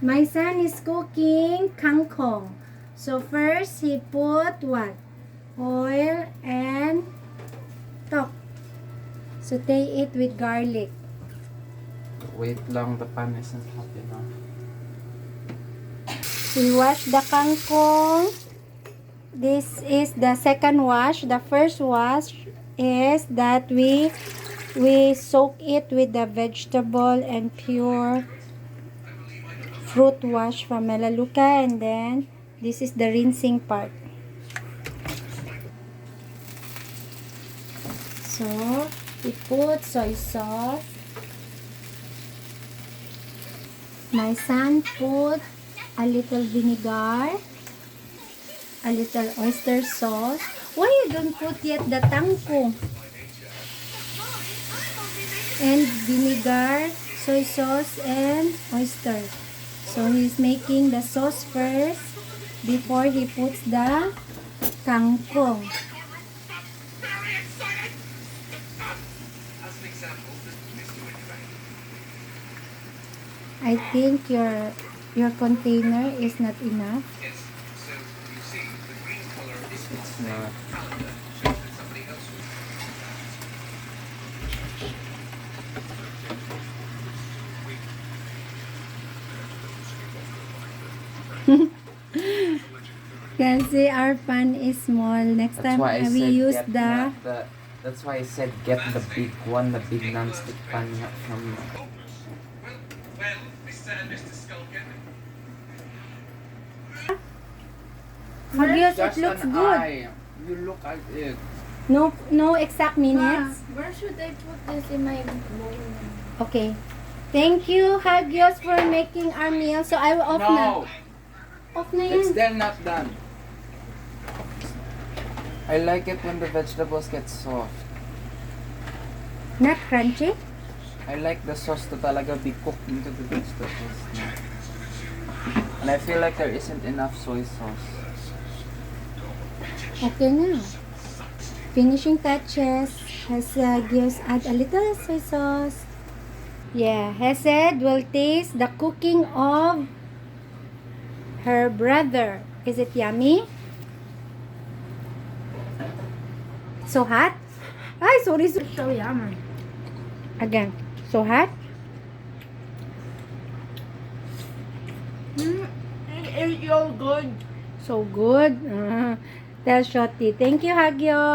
My son is cooking kangkong. So first he put what? Oil and tok. Saute it with garlic. Wait lang, the pan isn't hot enough. We wash the kangkong. This is the second wash. The first wash is that we soak it with the vegetable and pure fruit wash from Melaleuca, and then this is the rinsing part. So we put soy sauce. My son put a little vinegar, a little oyster sauce. Why you don't put yet the tangko? And vinegar, soy sauce, and oyster. So he's making the sauce first before he puts the kangkong. I think your container is not enough. It's not. Kasi our pan is small. Next That's time why I we said use get the not the. That's why I said get the big one, the big non-stick pan, not from. Well, Mr. and Mr. Skulkin. Hagios, it Just looks an good. eye. You look at it. No exact minutes. Where should I put this in my bowl? Okay. Thank you, Hagios, for making our meal. So I will off na. No, Off na it's yan. still not done. I like it when the vegetables get soft. Not crunchy. I like the sauce to talaga be cooked into the vegetables. No? And I feel like there isn't enough soy sauce. Okay na. Finishing touches. Hagios add a little soy sauce. Yeah, Hesed will taste the cooking of her brother. Is it yummy? So hot? Ay, sorry. So yummy. Again. So hot? It's all good. So good. Tell Shoti. Thank you, Hagyo.